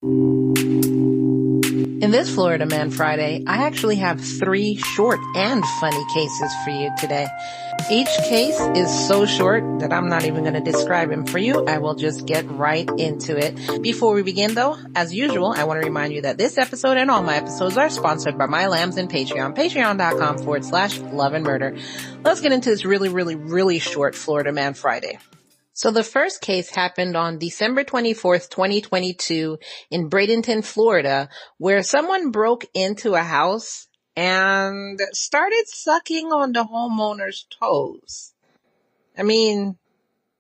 In this Florida Man Friday, I actually have 3 short and funny cases for you today. Each case is so short that I'm not even going to describe them for you. I will just get right into it. Before we begin though, as usual, I want to remind you that this episode and all my episodes are sponsored by my lambs and Patreon, patreon.com/love and murder. Let's get into this really short Florida Man Friday. So the first case happened on December 24th, 2022 in Bradenton, Florida, where someone broke into a house and started sucking on the homeowner's toes. I mean,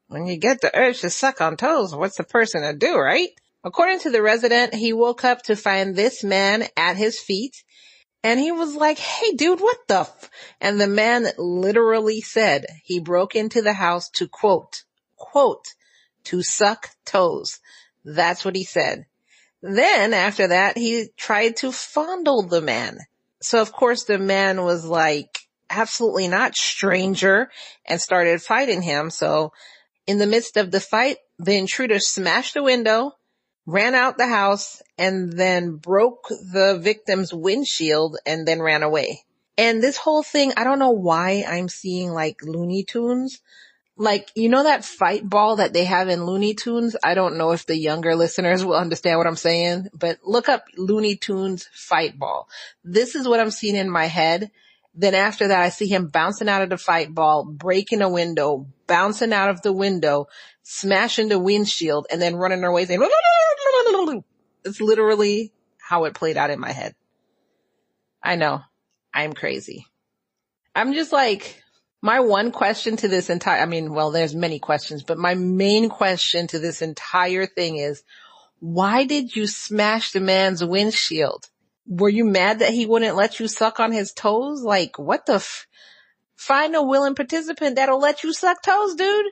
when you get the urge to suck on toes, what's the person to do, right? According to the resident, he woke up to find this man at his feet and he was like, "Hey dude, what the And the man literally said he broke into the house to quote, to suck toes. That's what he said. Then after that, he tried to fondle the man. So of course the man was like, absolutely not, stranger, and started fighting him. So in the midst of the fight, the intruder smashed the window, ran out the house, and then broke the victim's windshield and then ran away. And this whole thing, I don't know why I'm seeing like Looney Tunes. Like, you know that fight ball that they have in Looney Tunes? I don't know if the younger listeners will understand what I'm saying, but look up Looney Tunes fight ball. This is what I'm seeing in my head. Then after that, I see him bouncing out of the fight ball, breaking a window, bouncing out of the window, smashing the windshield, and then running away saying, it's literally how it played out in my head. I know. I'm crazy. I'm just like, my one question to this there's many questions, but my main question to this entire thing is, why did you smash the man's windshield? Were you mad that he wouldn't let you suck on his toes? Like, what the Find a willing participant that'll let you suck toes, dude.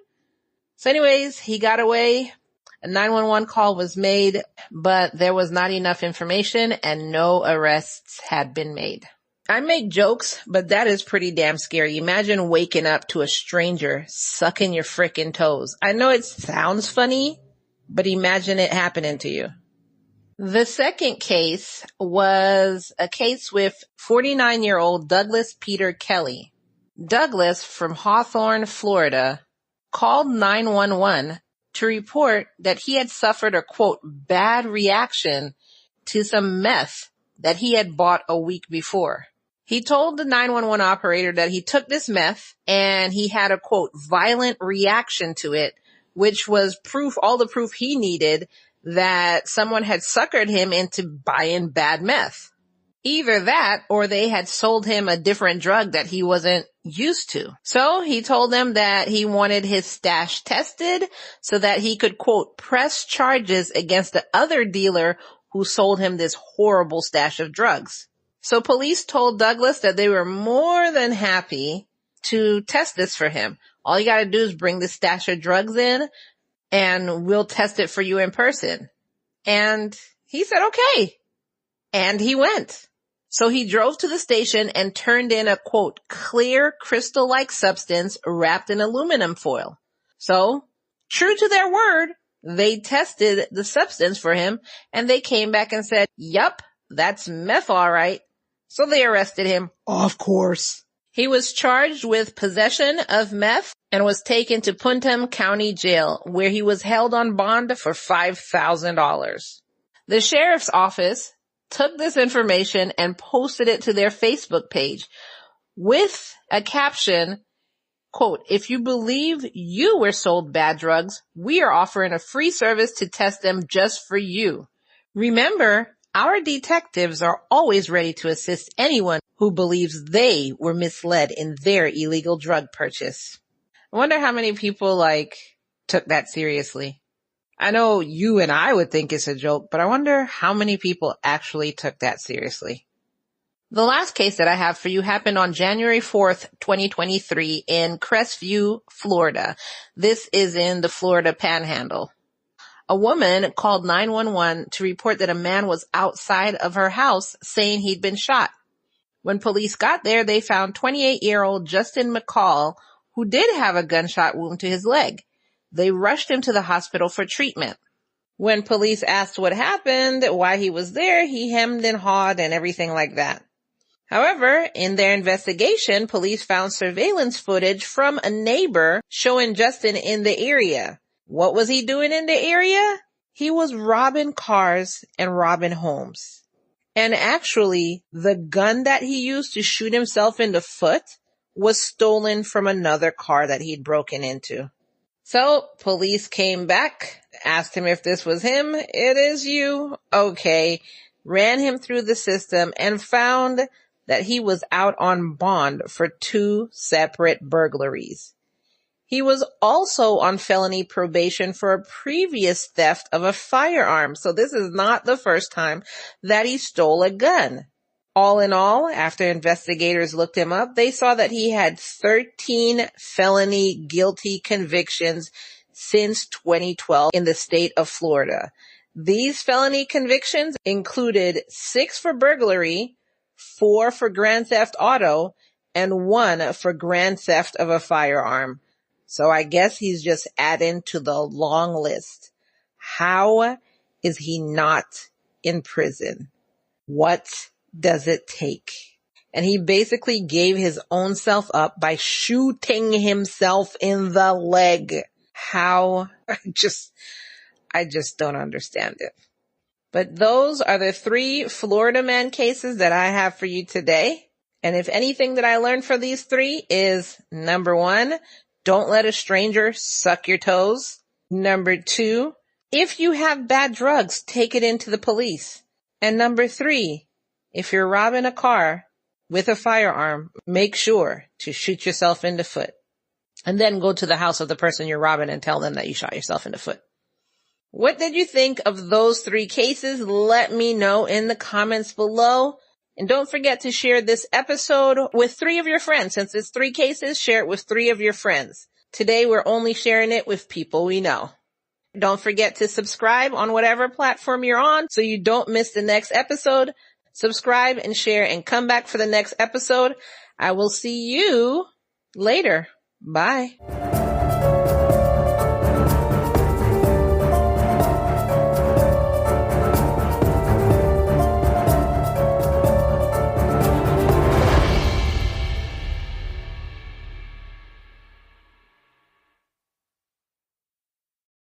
So anyways, he got away. A 911 call was made, but there was not enough information and no arrests had been made. I make jokes, but that is pretty damn scary. Imagine waking up to a stranger sucking your frickin' toes. I know it sounds funny, but imagine it happening to you. The second case was a case with 49-year-old Douglas Peter Kelly. Douglas from Hawthorne, Florida, called 911 to report that he had suffered a, quote, bad reaction to some meth that he had bought a week before. He told the 911 operator that he took this meth and he had a, quote, violent reaction to it, which was all the proof he needed that someone had suckered him into buying bad meth. Either that or they had sold him a different drug that he wasn't used to. So he told them that he wanted his stash tested so that he could, quote, press charges against the other dealer who sold him this horrible stash of drugs. So police told Douglas that they were more than happy to test this for him. All you gotta do is bring the stash of drugs in and we'll test it for you in person. And he said, okay. And he went. So he drove to the station and turned in a, quote, clear crystal-like substance wrapped in aluminum foil. So, true to their word, they tested the substance for him and they came back and said, yup, that's meth all right. So they arrested him, of course. He was charged with possession of meth and was taken to Putnam County Jail, where he was held on bond for $5,000. The sheriff's office took this information and posted it to their Facebook page with a caption, quote, if you believe you were sold bad drugs, we are offering a free service to test them just for you. Remember, our detectives are always ready to assist anyone who believes they were misled in their illegal drug purchase. I wonder how many people took that seriously. I know you and I would think it's a joke, but I wonder how many people actually took that seriously. The last case that I have for you happened on January 4th, 2023 in Crestview, Florida. This is in the Florida Panhandle. A woman called 911 to report that a man was outside of her house saying he'd been shot. When police got there, they found 28-year-old Justin McCall, who did have a gunshot wound to his leg. They rushed him to the hospital for treatment. When police asked what happened, why he was there, he hemmed and hawed and everything like that. However, in their investigation, police found surveillance footage from a neighbor showing Justin in the area. What was he doing in the area? He was robbing cars and robbing homes. And actually, the gun that he used to shoot himself in the foot was stolen from another car that he'd broken into. So, police came back, asked him if this was him. It is you. Okay. Ran him through the system and found that he was out on bond for 2 separate burglaries. He was also on felony probation for a previous theft of a firearm. So this is not the first time that he stole a gun. All in all, after investigators looked him up, they saw that he had 13 felony guilty convictions since 2012 in the state of Florida. These felony convictions included 6 for burglary, 4 for grand theft auto, and 1 for grand theft of a firearm. So I guess he's just adding to the long list. How is he not in prison? What does it take? And he basically gave his own self up by shooting himself in the leg. How? I just don't understand it. But those are the 3 Florida man cases that I have for you today. And if anything that I learned from these 3 is, number 1, don't let a stranger suck your toes. Number 2, if you have bad drugs, take it into the police. And number 3, if you're robbing a car with a firearm, make sure to shoot yourself in the foot. And then go to the house of the person you're robbing and tell them that you shot yourself in the foot. What did you think of those 3 cases? Let me know in the comments below. And don't forget to share this episode with 3 of your friends. Since it's 3 cases, share it with 3 of your friends. Today, we're only sharing it with people we know. Don't forget to subscribe on whatever platform you're on so you don't miss the next episode. Subscribe and share and come back for the next episode. I will see you later. Bye.